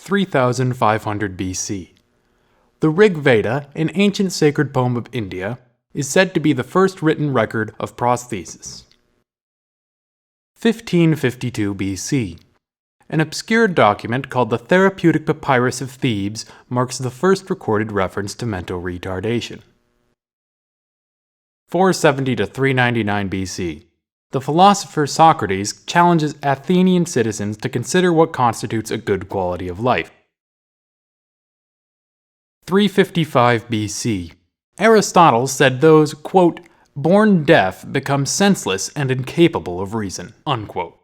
3500 BC. The Rig Veda, an ancient sacred poem of India, is said to be the first written record of prosthesis. 1552 BC. An obscure document called the Therapeutic Papyrus of Thebes marks the first recorded reference to mental retardation. 470 to 399 BC. The philosopher Socrates challenges Athenian citizens to consider what constitutes a good quality of life. 355 BC. Aristotle said those, quote, born deaf become senseless and incapable of reason, unquote.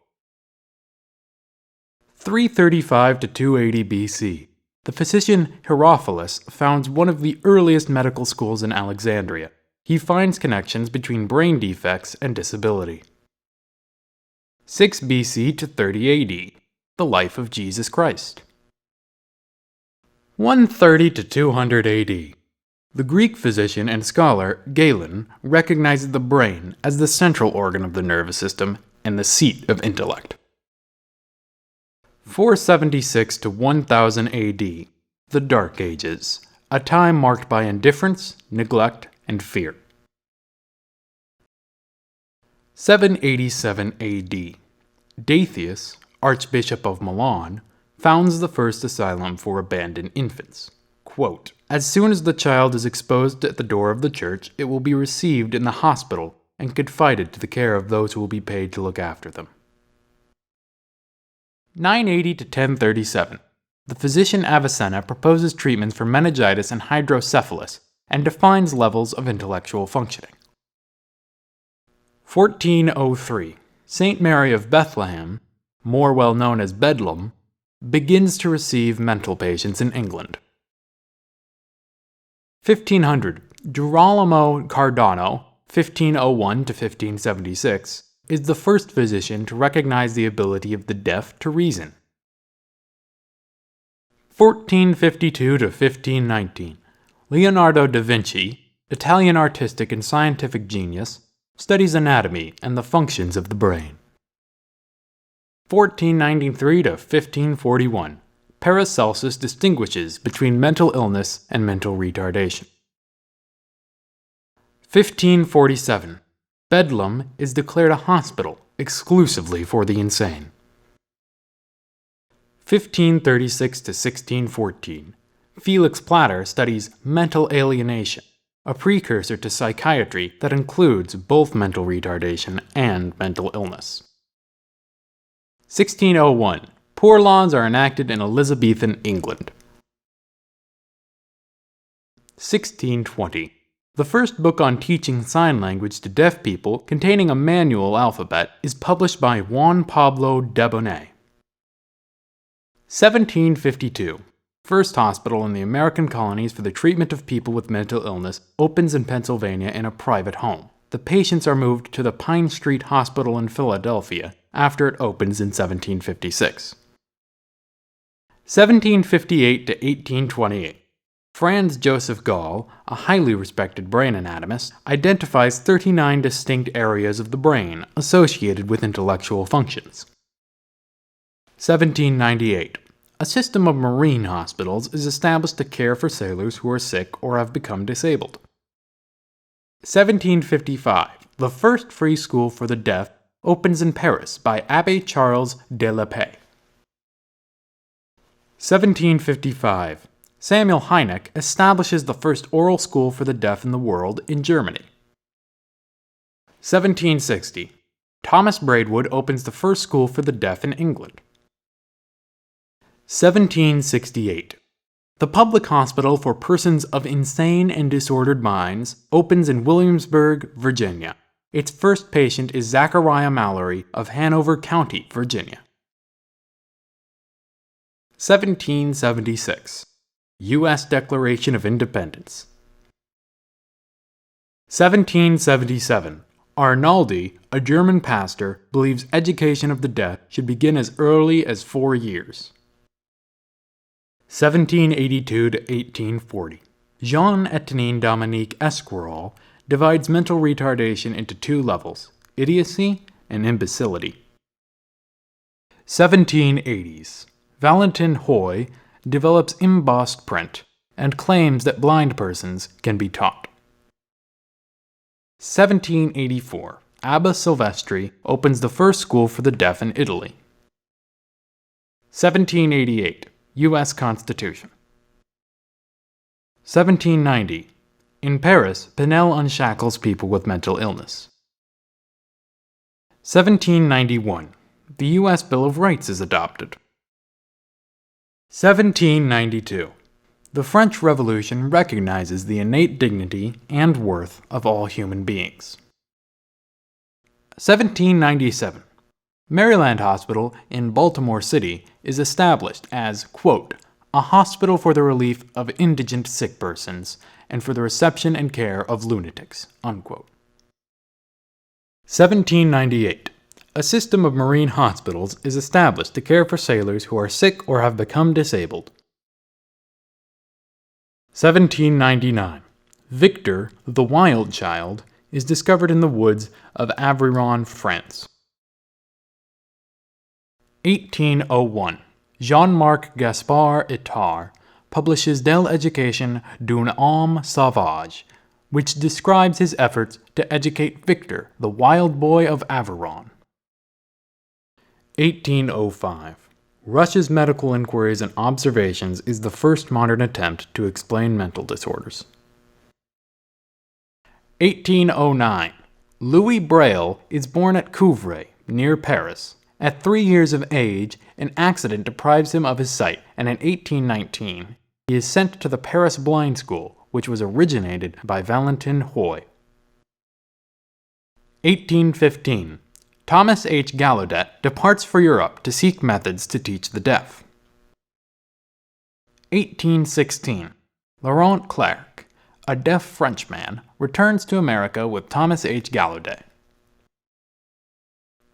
335 to 280 BC. The physician Herophilus founds one of the earliest medical schools in Alexandria. He finds connections between brain defects and disability. 6 BC to 30 AD. The life of Jesus Christ. 130 to 200 AD. The Greek physician and scholar Galen recognizes the brain as the central organ of the nervous system and the seat of intellect. 476 to 1000 AD. The Dark Ages, a time marked by indifference, neglect, and fear. 787 AD. Datius, Archbishop of Milan, founds the first asylum for abandoned infants. Quote, as soon as the child is exposed at the door of the church, it will be received in the hospital and confided to the care of those who will be paid to look after them. 980 to 1037. The physician Avicenna proposes treatments for meningitis and hydrocephalus and defines levels of intellectual functioning. 1403. St. Mary of Bethlehem, more well known as Bedlam, begins to receive mental patients in England. 1500. Girolamo Cardano, 1501 to 1576, is the first physician to recognize the ability of the deaf to reason. 1452 to 1519. Leonardo da Vinci, Italian artistic and scientific genius, studies anatomy and the functions of the brain. 1493 to 1541. Paracelsus distinguishes between mental illness and mental retardation. 1547. Bedlam is declared a hospital exclusively for the insane. 1536 to 1614. Felix Platter studies mental alienation, a precursor to psychiatry that includes both mental retardation and mental illness. 1601. Poor laws are enacted in Elizabethan England. 1620. The first book on teaching sign language to deaf people, containing a manual alphabet, is published by Juan Pablo Debonet. 1752. First hospital in the American colonies for the treatment of people with mental illness opens in Pennsylvania in a private home. The patients are moved to the Pine Street Hospital in Philadelphia after it opens in 1756. 1758 to 1828. Franz Joseph Gall, a highly respected brain anatomist, identifies 39 distinct areas of the brain associated with intellectual functions. 1798. A system of marine hospitals is established to care for sailors who are sick or have become disabled. 1755. The first free school for the deaf opens in Paris by Abbé Charles de la Paix. 1755. Samuel Hynek establishes the first oral school for the deaf in the world in Germany. 1760. Thomas Braidwood opens the first school for the deaf in England. 1768. The public hospital for persons of insane and disordered minds opens in Williamsburg, Virginia. Its first patient is Zachariah Mallory of Hanover County, Virginia. 1776. U.S. Declaration of Independence. 1777. Arnaldi, a German pastor, believes education of the deaf should begin as early as 4 years. 1782 to 1840. Jean-Etienne Dominique Esquirol divides mental retardation into two levels, idiocy and imbecility. 1780s. Valentin Hoy develops embossed print and claims that blind persons can be taught. 1784. Abba Silvestri opens the first school for the deaf in Italy. 1788. U.S. Constitution. 1790. In Paris, Pinel unshackles people with mental illness. 1791. The U.S. Bill of Rights is adopted. 1792. The French Revolution recognizes the innate dignity and worth of all human beings. 1797. Maryland Hospital in Baltimore City is established as, quote, a hospital for the relief of indigent sick persons and for the reception and care of lunatics, unquote. 1798. A system of marine hospitals is established to care for sailors who are sick or have become disabled. 1799. Victor, the Wild Child, is discovered in the woods of Aveyron, France. 1801. Jean-Marc Gaspard Itard publishes De l'Education d'un homme sauvage, which describes his efforts to educate Victor, the wild boy of Aveyron. 1805. Rush's Medical Inquiries and Observations is the first modern attempt to explain mental disorders. 1809. Louis Braille is born at Couvray, near Paris. At 3 years of age, an accident deprives him of his sight, and in 1819, he is sent to the Paris Blind School, which was originated by Valentin Roy. 1815. Thomas H. Gallaudet departs for Europe to seek methods to teach the deaf. 1816. Laurent Clerc, a deaf Frenchman, returns to America with Thomas H. Gallaudet.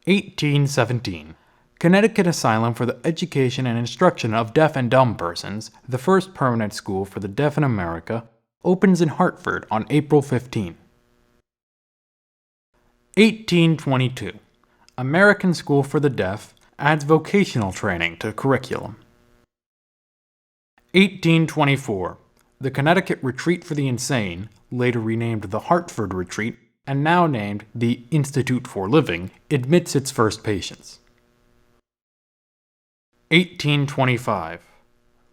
1817. Connecticut Asylum for the Education and Instruction of Deaf and Dumb Persons, the first permanent school for the deaf in America, opens in Hartford on April 15. 1822. American School for the Deaf adds vocational training to curriculum. 1824. The Connecticut Retreat for the Insane, later renamed the Hartford Retreat, and now named the Institute for Living, admits its first patients. 1825.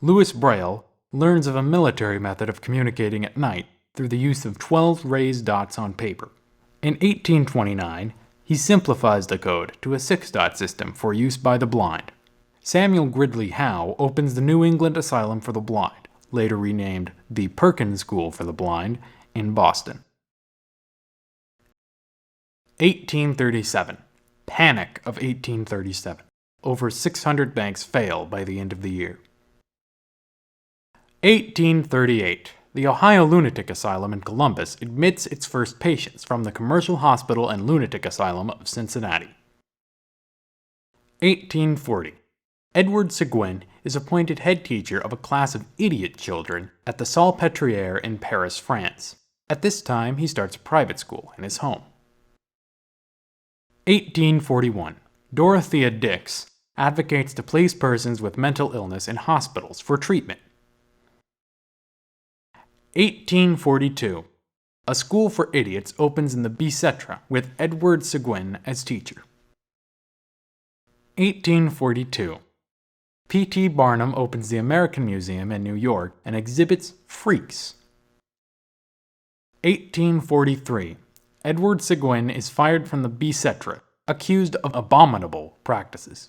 Louis Braille learns of a military method of communicating at night through the use of 12 raised dots on paper. In 1829, he simplifies the code to a 6-dot system for use by the blind. Samuel Gridley Howe opens the New England Asylum for the Blind, later renamed the Perkins School for the Blind, in Boston. 1837. Panic of 1837. Over 600 banks fail by the end of the year. 1838. The Ohio Lunatic Asylum in Columbus admits its first patients from the Commercial Hospital and Lunatic Asylum of Cincinnati. 1840. Edward Seguin is appointed head teacher of a class of idiot children at the Salpêtrière in Paris, France. At this time, he starts a private school in his home. 1841. Dorothea Dix advocates to place persons with mental illness in hospitals for treatment. 1842. A school for idiots opens in the Bicêtre with Edward Seguin as teacher. 1842. P.T. Barnum opens the American Museum in New York and exhibits freaks. 1843. Edward Seguin is fired from the Bicêtre, accused of abominable practices.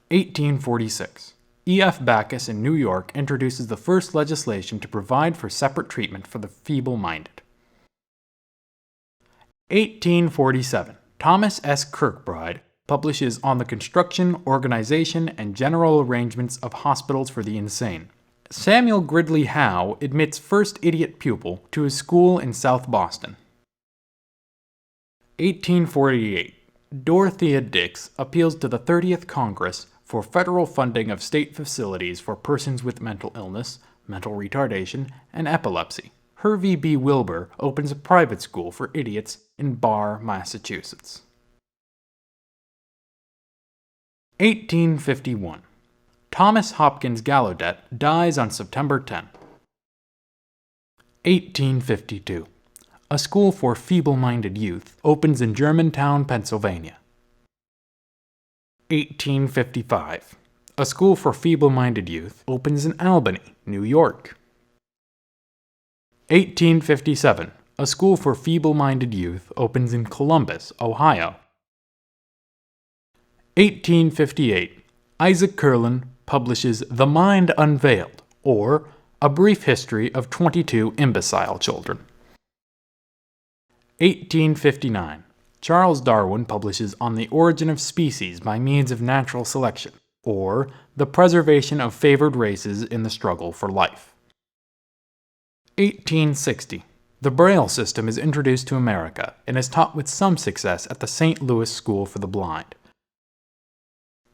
1846. E.F. Backus in New York introduces the first legislation to provide for separate treatment for the feeble-minded. 1847. Thomas S. Kirkbride publishes On the Construction, Organization, and General Arrangements of Hospitals for the Insane. Samuel Gridley Howe admits first idiot pupil to his school in South Boston. 1848. Dorothea Dix appeals to the 30th Congress for federal funding of state facilities for persons with mental illness, mental retardation, and epilepsy. Hervey B. Wilbur opens a private school for idiots in Barre, Massachusetts. 1851. Thomas Hopkins Gallaudet dies on September 10. 1852. A school for feeble-minded youth opens in Germantown, Pennsylvania. 1855. A school for feeble-minded youth opens in Albany, New York. 1857. A school for feeble-minded youth opens in Columbus, Ohio. 1858. Isaac Kurland publishes The Mind Unveiled, or A Brief History of 22 Imbecile Children. 1859. Charles Darwin publishes On the Origin of Species by Means of Natural Selection, or The Preservation of Favored Races in the Struggle for Life. 1860. The Braille system is introduced to America and is taught with some success at the St. Louis School for the Blind.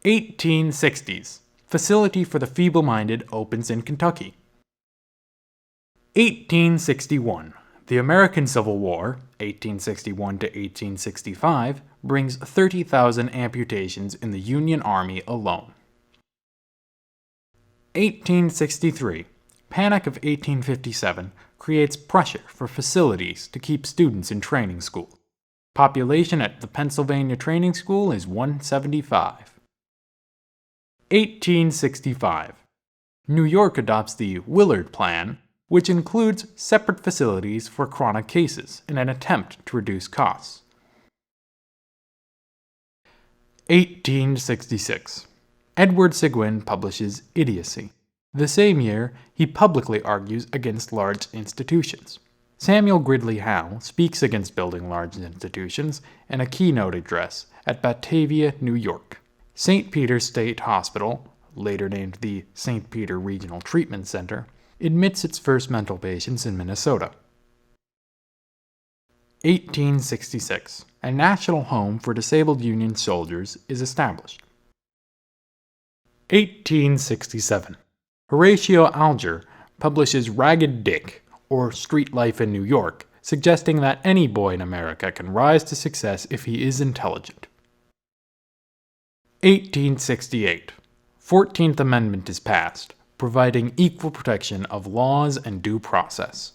1860s. Facility for the Feeble-Minded opens in Kentucky. 1861. The American Civil War, 1861 to 1865, brings 30,000 amputations in the Union Army alone. 1863. Panic of 1857 creates pressure for facilities to keep students in training school. Population at the Pennsylvania Training School is 175. 1865. New York adopts the Willard Plan, which includes separate facilities for chronic cases in an attempt to reduce costs. 1866. Edward Seguin publishes Idiocy. The same year, he publicly argues against large institutions. Samuel Gridley Howe speaks against building large institutions in a keynote address at Batavia, New York. St. Peter's State Hospital, later named the St. Peter Regional Treatment Center, admits its first mental patients in Minnesota. 1866. A national home for disabled Union soldiers is established. 1867. Horatio Alger publishes Ragged Dick, or Street Life in New York, suggesting that any boy in America can rise to success if he is intelligent. 1868. 14th Amendment is passed, providing equal protection of laws and due process.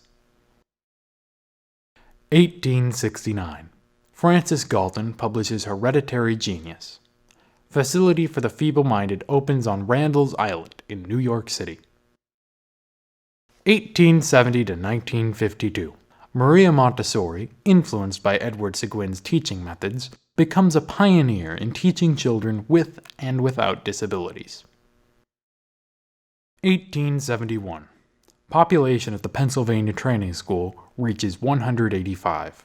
1869. Francis Galton publishes Hereditary Genius. Facility for the Feeble-Minded opens on Randall's Island in New York City. 1870 to 1952. Maria Montessori, influenced by Edward Seguin's teaching methods, becomes a pioneer in teaching children with and without disabilities. 1871. Population at the Pennsylvania Training School reaches 185.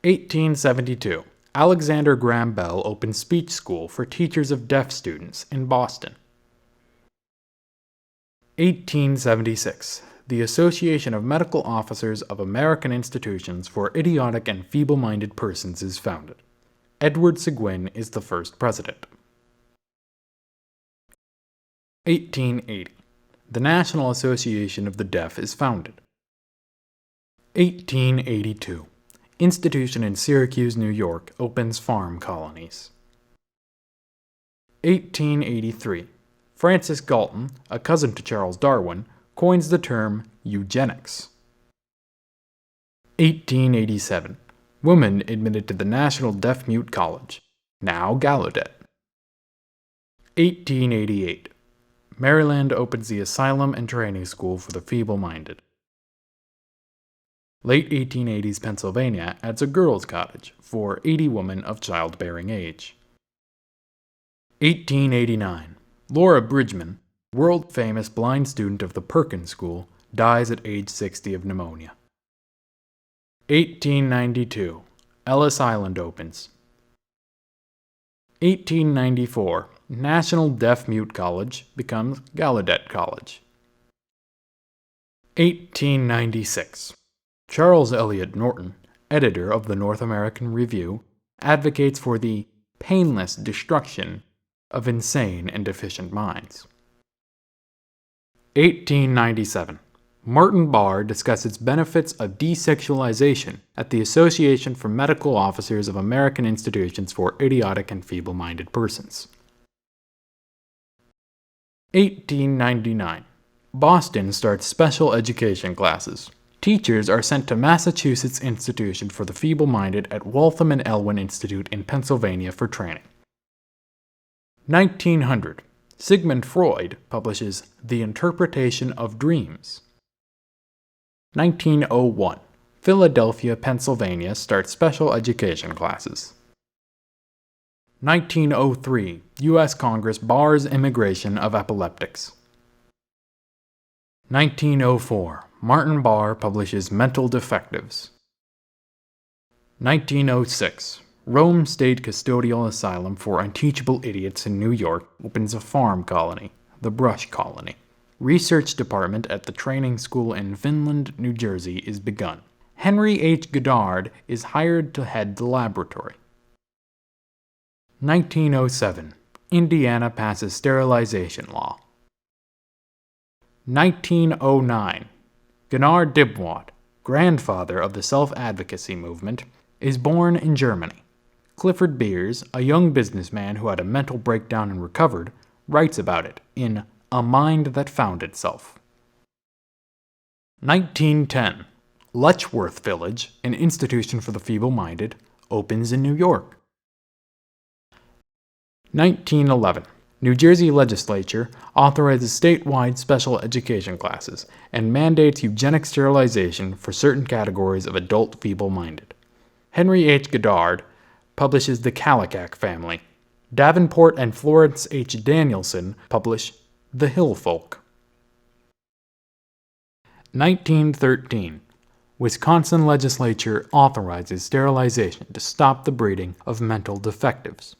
1872. Alexander Graham Bell opens speech school for teachers of deaf students in Boston. 1876. The Association of Medical Officers of American Institutions for Idiotic and Feeble-Minded Persons is founded. Edward Seguin is the first president. 1880. The National Association of the Deaf is founded. 1882. Institution in Syracuse, New York opens farm colonies. 1883. Francis Galton, a cousin to Charles Darwin, coins the term eugenics. 1887. Woman admitted to the National Deaf-Mute College, now Gallaudet. 1888. Maryland opens the Asylum and Training School for the Feeble-Minded. Late 1880s Pennsylvania adds a girls' cottage for 80 women of childbearing age. 1889. Laura Bridgman, world-famous blind student of the Perkins School, dies at age 60 of pneumonia. 1892. Ellis Island opens. 1894. National Deaf-Mute College becomes Gallaudet College. 1896. Charles Eliot Norton, editor of the North American Review, advocates for the painless destruction of insane and deficient minds. 1897. Martin Barr discusses benefits of desexualization at the Association for Medical Officers of American Institutions for Idiotic and Feeble-Minded Persons. 1899. Boston starts special education classes. Teachers are sent to Massachusetts Institution for the Feeble-Minded at Waltham and Elwyn Institute in Pennsylvania for training. 1900. Sigmund Freud publishes The Interpretation of Dreams. 1901. Philadelphia, Pennsylvania starts special education classes. 1903. U.S. Congress bars immigration of epileptics. 1904. Martin Barr publishes Mental Defectives. 1906. Rome State Custodial Asylum for Unteachable Idiots in New York opens a farm colony, the Brush Colony. Research department at the training school in Finland, New Jersey is begun. Henry H. Goddard is hired to head the laboratory. 1907. Indiana passes sterilization law. 1909. Gunnar Dybwad, grandfather of the self-advocacy movement, is born in Germany. Clifford Beers, a young businessman who had a mental breakdown and recovered, writes about it in A Mind That Found Itself. 1910. Letchworth Village, an institution for the feeble-minded, opens in New York. 1911. New Jersey legislature authorizes statewide special education classes and mandates eugenic sterilization for certain categories of adult feeble-minded. Henry H. Goddard publishes The Kallikak Family. Davenport and Florence H. Danielson publish The Hill Folk. 1913. Wisconsin legislature authorizes sterilization to stop the breeding of mental defectives.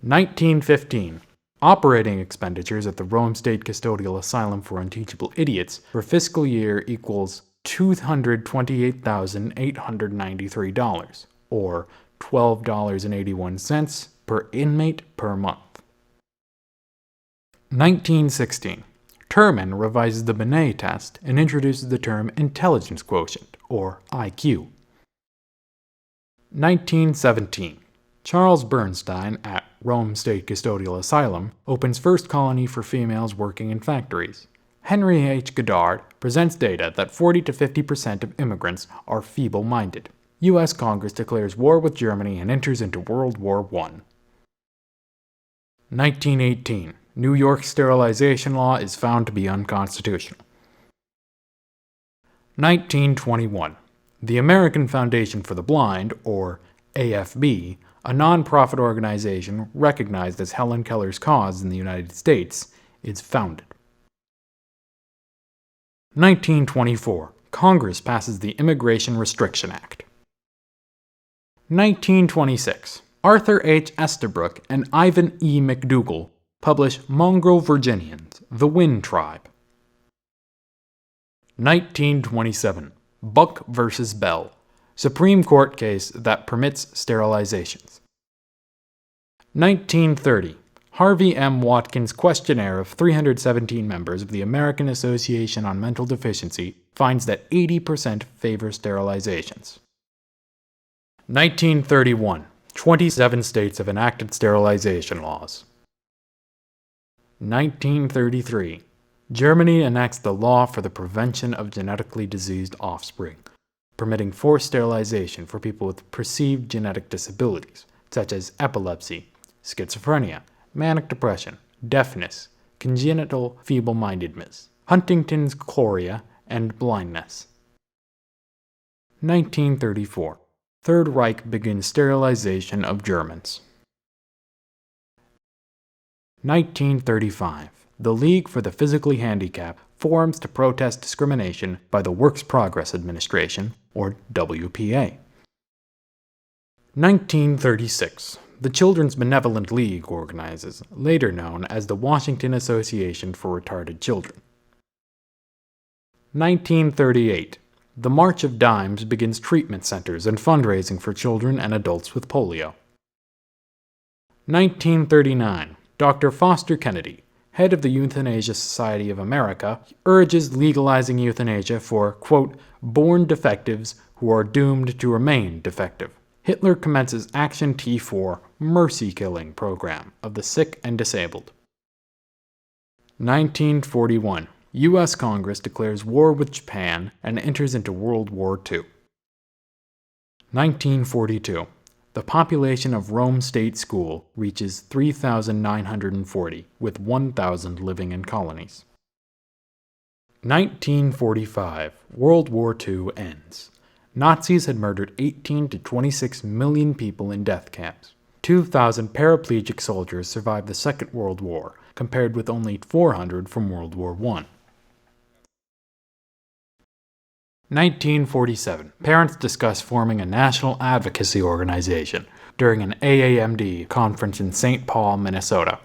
1915. Operating expenditures at the Rome State Custodial Asylum for Unteachable Idiots for fiscal year equals $228,893, or $12.81 per inmate per month. 1916. Terman revises the Binet test and introduces the term intelligence quotient, or IQ. 1917. Charles Bernstein at Rome State Custodial Asylum opens first colony for females working in factories. Henry H. Goddard presents data that 40 to 50% of immigrants are feeble-minded. U.S. Congress declares war with Germany and enters into World War I. 1918. New York sterilization law is found to be unconstitutional. 1921. The American Foundation for the Blind, or AFB, a non-profit organization recognized as Helen Keller's cause in the United States, is founded. 1924. Congress passes the Immigration Restriction Act. 1926. Arthur H. Estabrook and Ivan E. McDougall publish Mongrel Virginians, the Wynn Tribe. 1927. Buck v. Bell, Supreme Court case that permits sterilizations. 1930. Harvey M. Watkins' questionnaire of 317 members of the American Association on Mental Deficiency finds that 80% favor sterilizations. 1931. 27 states have enacted sterilization laws. 1933. Germany enacts the law for the prevention of genetically diseased offspring, permitting forced sterilization for people with perceived genetic disabilities, such as epilepsy, schizophrenia, manic depression, deafness, congenital feeble-mindedness, Huntington's chorea, and blindness. 1934. Third Reich begins sterilization of Germans. 1935. The League for the Physically Handicapped forms to protest discrimination by the Works Progress Administration, or WPA. 1936. The Children's Benevolent League organizes, later known as the Washington Association for Retarded Children. 1938. The March of Dimes begins treatment centers and fundraising for children and adults with polio. 1939. Dr. Foster Kennedy, head of the Euthanasia Society of America, urges legalizing euthanasia for, quote, born defectives who are doomed to remain defective. Hitler commences Action T4 mercy-killing program of the sick and disabled. 1941. U.S. Congress declares war with Japan and enters into World War II. 1942. The population of Rome State School reaches 3,940, with 1,000 living in colonies. 1945. World War II ends. Nazis had murdered 18 to 26 million people in death camps. 2,000 paraplegic soldiers survived the Second World War, compared with only 400 from World War I. 1947. Parents discuss forming a national advocacy organization during an AAMD conference in St. Paul, Minnesota.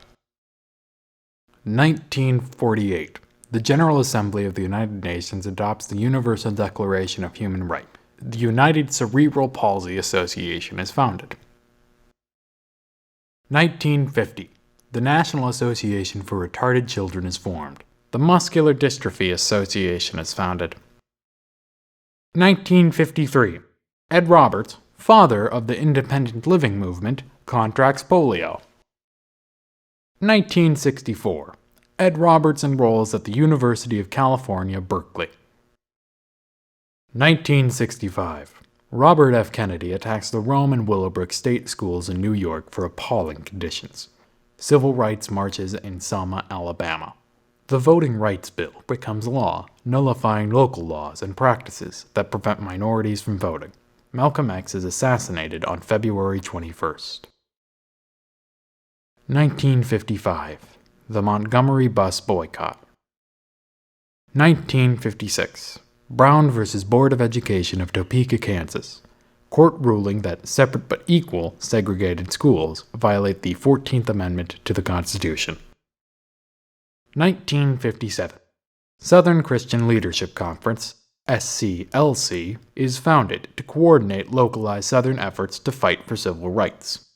1948. The General Assembly of the United Nations adopts the Universal Declaration of Human Rights. The United Cerebral Palsy Association is founded. 1950. The National Association for Retarded Children is formed. The Muscular Dystrophy Association is founded. 1953. Ed Roberts, father of the independent living movement, contracts polio. 1964. Ed Roberts enrolls at the University of California, Berkeley. 1965. Robert F. Kennedy attacks the Rome and Willowbrook state schools in New York for appalling conditions. Civil rights marches in Selma, Alabama. The Voting Rights Bill becomes law, nullifying local laws and practices that prevent minorities from voting. Malcolm X is assassinated on February 21st. 1955. The Montgomery Bus Boycott. 1956. Brown v. Board of Education of Topeka, Kansas. Court ruling that separate but equal segregated schools violate the 14th Amendment to the Constitution. 1957. Southern Christian Leadership Conference, SCLC, is founded to coordinate localized Southern efforts to fight for civil rights.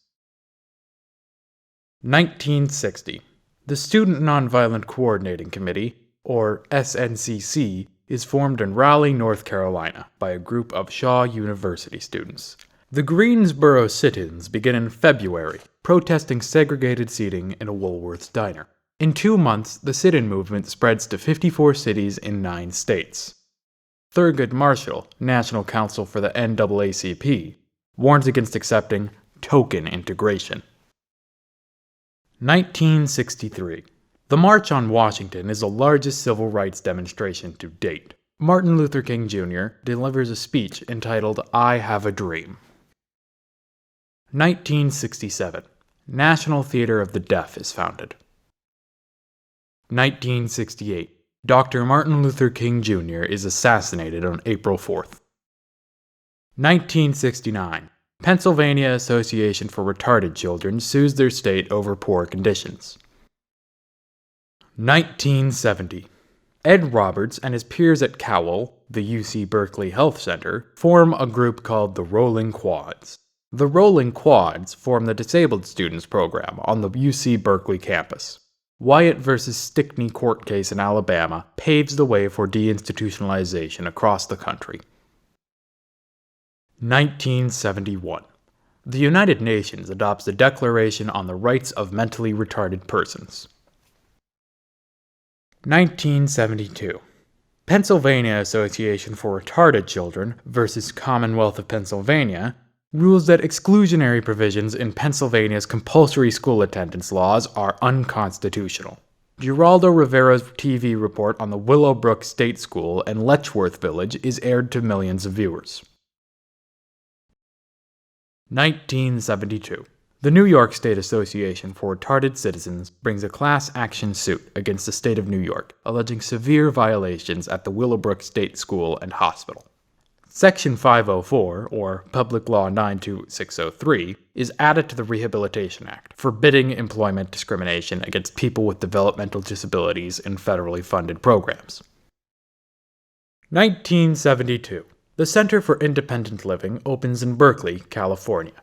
1960. The Student Nonviolent Coordinating Committee, or SNCC, is formed in Raleigh, North Carolina, by a group of Shaw University students. The Greensboro sit-ins begin in February, protesting segregated seating in a Woolworth's diner. In 2 months, the sit-in movement spreads to 54 cities in 9 states. Thurgood Marshall, National Counsel for the NAACP, warns against accepting token integration. 1963. The March on Washington is the largest civil rights demonstration to date. Martin Luther King Jr. delivers a speech entitled "I Have a Dream." 1967. National Theater of the Deaf is founded. 1968. Dr. Martin Luther King Jr. is assassinated on April 4th. 1969. Pennsylvania Association for Retarded Children sues their state over poor conditions. 1970. Ed Roberts and his peers at Cowell, the UC Berkeley Health Center, form a group called the Rolling Quads. The Rolling Quads form the Disabled Students Program on the UC Berkeley campus. Wyatt v. Stickney court case in Alabama paves the way for deinstitutionalization across the country. 1971. The United Nations adopts the Declaration on the Rights of Mentally Retarded Persons. 1972. Pennsylvania Association for Retarded Children versus Commonwealth of Pennsylvania rules that exclusionary provisions in Pennsylvania's compulsory school attendance laws are unconstitutional. Geraldo Rivera's TV report on the Willowbrook State School in Letchworth Village is aired to millions of viewers. 1972. The New York State Association for Retarded Citizens brings a class action suit against the state of New York, alleging severe violations at the Willowbrook State School and Hospital. Section 504, or Public Law 92603, is added to the Rehabilitation Act, forbidding employment discrimination against people with developmental disabilities in federally funded programs. 1972. The Center for Independent Living opens in Berkeley, California.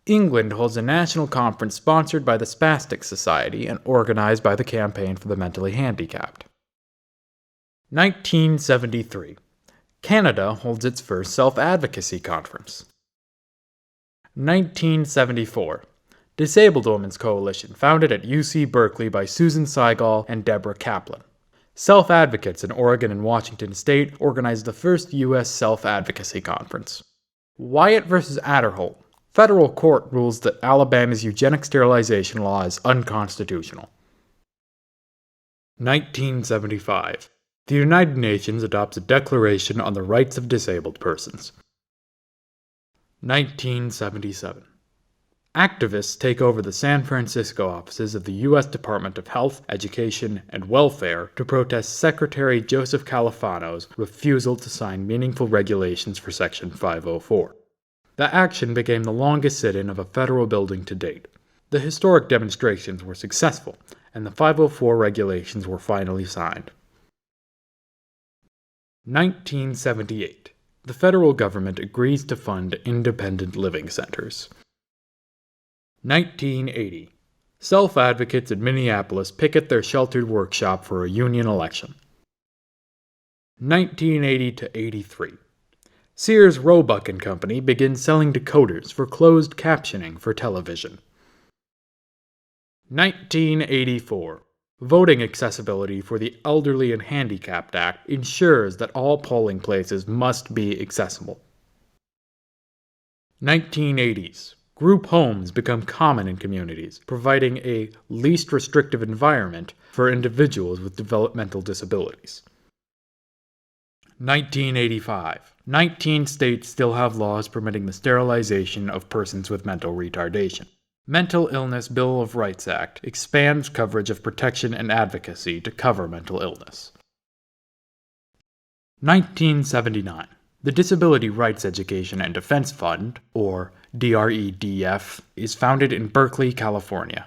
England holds a national conference sponsored by the Spastic Society and organized by the Campaign for the Mentally Handicapped. 1973. Canada holds its first self-advocacy conference. 1974. Disabled Women's Coalition, founded at UC Berkeley by Susan Seigel and Deborah Kaplan. Self-advocates in Oregon and Washington State organized the first U.S. self-advocacy conference. Wyatt v. Aderholt. Federal court rules that Alabama's eugenic sterilization law is unconstitutional. 1975. The United Nations adopts a Declaration on the Rights of Disabled Persons. 1977. Activists take over the San Francisco offices of the U.S. Department of Health, Education, and Welfare to protest Secretary Joseph Califano's refusal to sign meaningful regulations for Section 504. The action became the longest sit-in of a federal building to date. The historic demonstrations were successful, and the 504 regulations were finally signed. 1978. The federal government agrees to fund independent living centers. 1980. Self-advocates in Minneapolis picket their sheltered workshop for a union election. 1980 to 83. Sears Roebuck and Company begins selling decoders for closed captioning for television. 1984. Voting accessibility for the Elderly and Handicapped Act ensures that all polling places must be accessible. 1980s. Group homes become common in communities, providing a least restrictive environment for individuals with developmental disabilities. 1985. 19 states still have laws permitting the sterilization of persons with mental retardation. Mental Illness Bill of Rights Act expands coverage of protection and advocacy to cover mental illness. 1979. The Disability Rights Education and Defense Fund, or DREDF, is founded in Berkeley, California.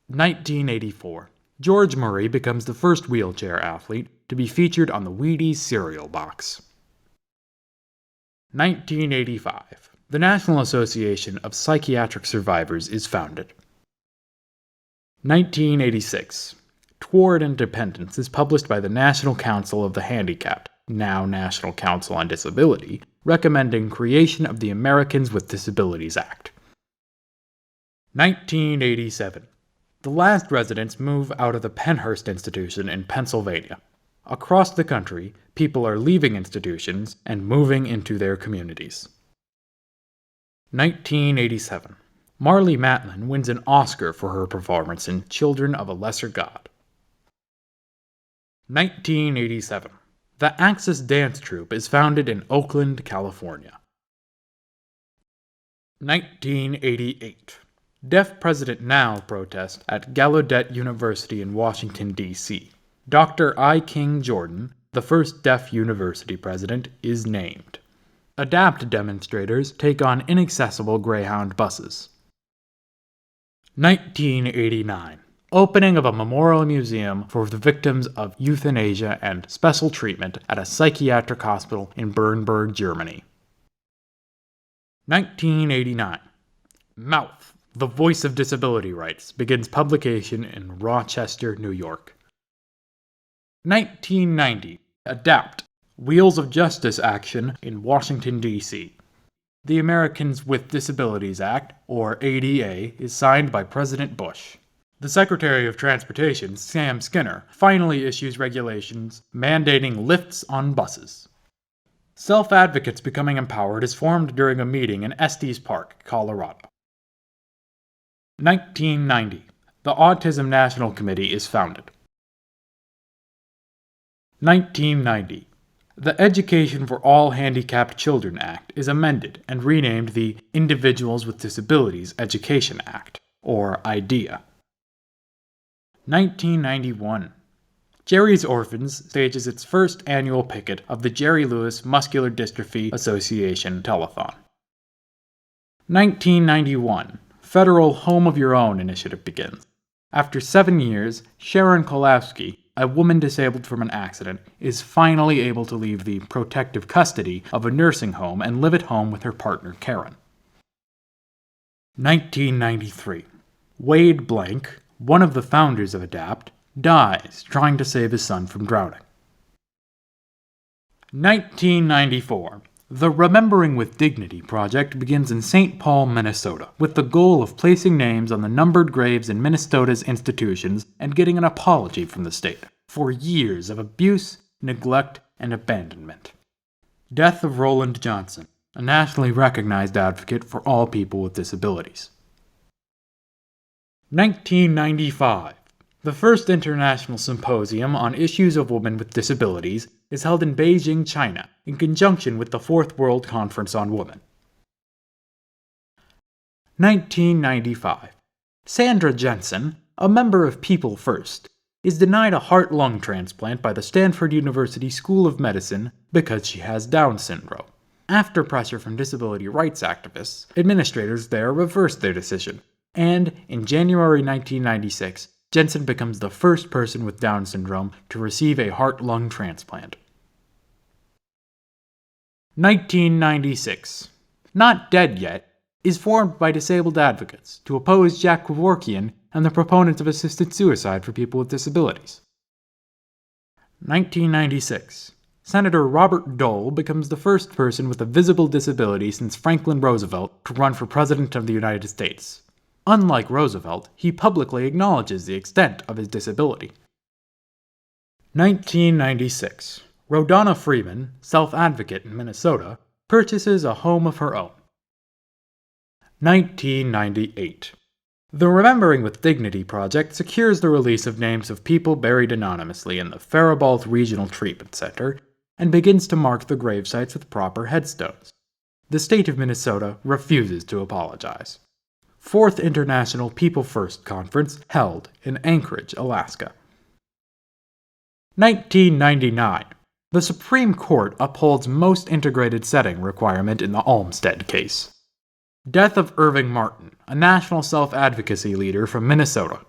1984. George Murray becomes the first wheelchair athlete to be featured on the Wheaties cereal box. 1985. The National Association of Psychiatric Survivors is founded. 1986. Toward Independence is published by the National Council of the Handicapped, now National Council on Disability, recommending creation of the Americans with Disabilities Act. 1987. The last residents move out of the Pennhurst Institution in Pennsylvania. Across the country, people are leaving institutions and moving into their communities. 1987. Marlee Matlin wins an Oscar for her performance in Children of a Lesser God. 1987. The Axis Dance Troupe is founded in Oakland, California. 1988. Deaf President Now protest at Gallaudet University in Washington, D.C. Dr. I. King Jordan, the first deaf university president, is named. ADAPT demonstrators take on inaccessible Greyhound buses. 1989. Opening of a memorial museum for the victims of euthanasia and special treatment at a psychiatric hospital in Bernburg, Germany. 1989. Mouth, the Voice of Disability Rights, begins publication in Rochester, New York. 1990. ADAPT, Wheels of Justice action in Washington, D.C. The Americans with Disabilities Act, or ADA, is signed by President Bush. The Secretary of Transportation, Sam Skinner, finally issues regulations mandating lifts on buses. Self-Advocates Becoming Empowered is formed during a meeting in Estes Park, Colorado. 1990. The Autism National Committee is founded. 1990. The Education for All Handicapped Children Act is amended and renamed the Individuals with Disabilities Education Act, or IDEA. 1991. Jerry's Orphans stages its first annual picket of the Jerry Lewis Muscular Dystrophy Association telethon. 1991. Federal Home of Your Own initiative begins. After 7 years, Sharon Kolowski, a woman disabled from an accident, is finally able to leave the protective custody of a nursing home and live at home with her partner Karen. 1993. Wade Blank, one of the founders of ADAPT, dies trying to save his son from drowning. 1994. The Remembering with Dignity project begins in St. Paul, Minnesota, with the goal of placing names on the numbered graves in Minnesota's institutions and getting an apology from the state for years of abuse, neglect, and abandonment. Death of Roland Johnson, a nationally recognized advocate for all people with disabilities. 1995. The first international symposium on issues of women with disabilities is held in Beijing, China, in conjunction with the Fourth World Conference on Women. 1995. Sandra Jensen, a member of People First, is denied a heart-lung transplant by the Stanford University School of Medicine because she has Down syndrome. After pressure from disability rights activists, administrators there reversed their decision, and in January 1996, Jensen becomes the first person with Down syndrome to receive a heart-lung transplant. 1996. Not Dead Yet is formed by disabled advocates to oppose Jack Kevorkian and the proponents of assisted suicide for people with disabilities. 1996. Senator Robert Dole becomes the first person with a visible disability since Franklin Roosevelt to run for President of the United States. Unlike Roosevelt, he publicly acknowledges the extent of his disability. 1996. Rodana Freeman, self-advocate in Minnesota, purchases a home of her own. 1998. The Remembering with Dignity project secures the release of names of people buried anonymously in the Faribault Regional Treatment Center and begins to mark the gravesites with proper headstones. The state of Minnesota refuses to apologize. Fourth International People First Conference held in Anchorage, Alaska. 1999. The Supreme Court upholds most integrated setting requirement in the Olmstead case. Death of Irving Martin, a national self-advocacy leader from Minnesota.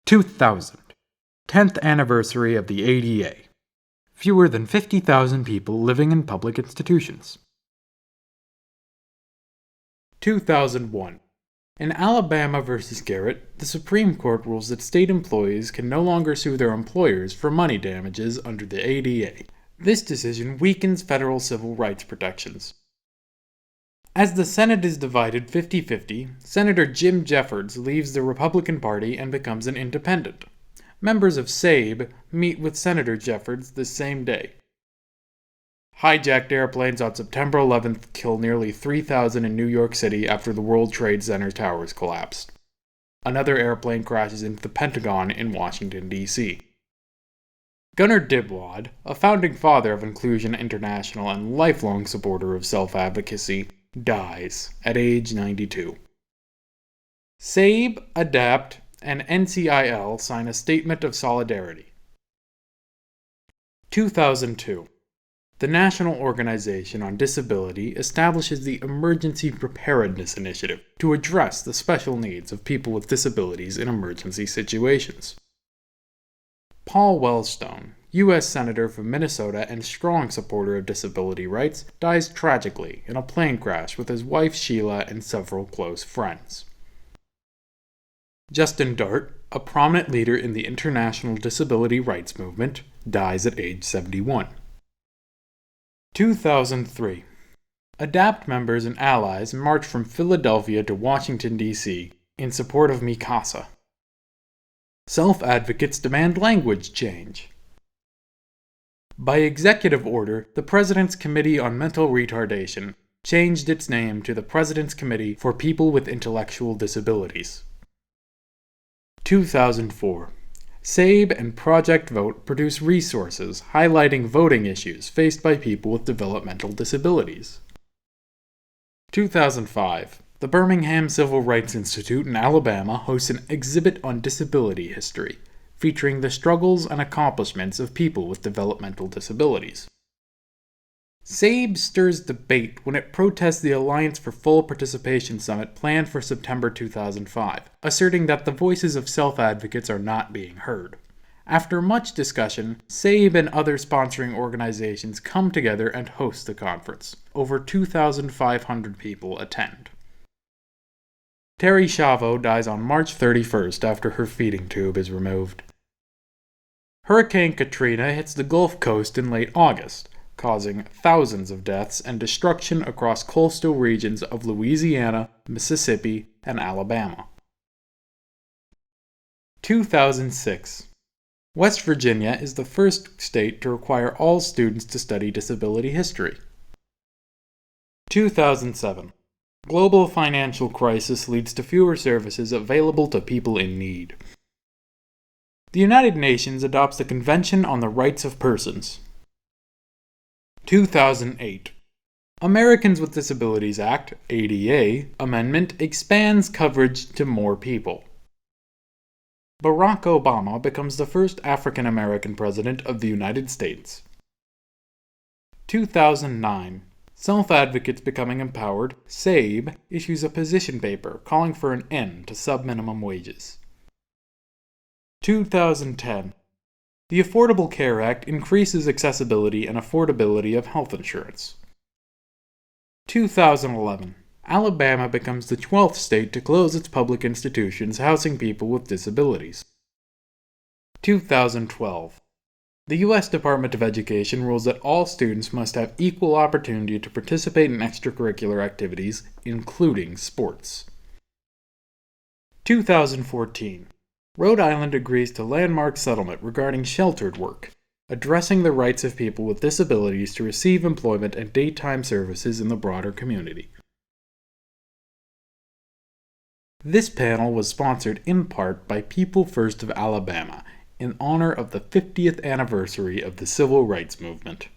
2000. 10th anniversary of the ADA. Fewer than 50,000 people living in public institutions. 2001. In Alabama v. Garrett, the Supreme Court rules that state employees can no longer sue their employers for money damages under the ADA. This decision weakens federal civil rights protections. As the Senate is divided 50-50, Senator Jim Jeffords leaves the Republican Party and becomes an independent. Members of SABE meet with Senator Jeffords the same day. Hijacked airplanes on September 11th kill nearly 3,000 in New York City after the World Trade Center towers collapsed. Another airplane crashes into the Pentagon in Washington, D.C. Gunnar Dibwad, a founding father of Inclusion International and lifelong supporter of self-advocacy, dies at age 92. SABE, ADAPT, and NCIL sign a Statement of Solidarity. 2002. The National Organization on Disability establishes the Emergency Preparedness Initiative to address the special needs of people with disabilities in emergency situations. Paul Wellstone, U.S. Senator from Minnesota and strong supporter of disability rights, dies tragically in a plane crash with his wife Sheila and several close friends. Justin Dart, a prominent leader in the international disability rights movement, dies at age 71. 2003. ADAPT members and allies march from Philadelphia to Washington, D.C. in support of MICASA. Self-advocates demand language change. By executive order, the President's Committee on Mental Retardation changed its name to the President's Committee for People with Intellectual Disabilities. 2004. SABE and Project Vote produce resources highlighting voting issues faced by people with developmental disabilities. 2005. The Birmingham Civil Rights Institute in Alabama hosts an exhibit on disability history, featuring the struggles and accomplishments of people with developmental disabilities. SABE stirs debate when it protests the Alliance for Full Participation Summit planned for September 2005, asserting that the voices of self-advocates are not being heard. After much discussion, SABE and other sponsoring organizations come together and host the conference. Over 2,500 people attend. Terri Schiavo dies on March 31st after her feeding tube is removed. Hurricane Katrina hits the Gulf Coast in late August, causing thousands of deaths and destruction across coastal regions of Louisiana, Mississippi, and Alabama. 2006. West Virginia is the first state to require all students to study disability history. 2007. Global financial crisis leads to fewer services available to people in need. The United Nations adopts the Convention on the Rights of Persons. 2008. Americans with Disabilities Act, ADA, amendment expands coverage to more people. Barack Obama becomes the first African American president of the United States. 2009. Self-advocates becoming empowered, SABE, issues a position paper calling for an end to sub-minimum wages. 2010. The Affordable Care Act increases accessibility and affordability of health insurance. 2011. Alabama becomes the 12th state to close its public institutions housing people with disabilities. 2012. The U.S. Department of Education rules that all students must have equal opportunity to participate in extracurricular activities, including sports. 2014. Rhode Island agrees to landmark settlement regarding sheltered work, addressing the rights of people with disabilities to receive employment and daytime services in the broader community. This panel was sponsored in part by People First of Alabama in honor of the 50th anniversary of the Civil Rights Movement.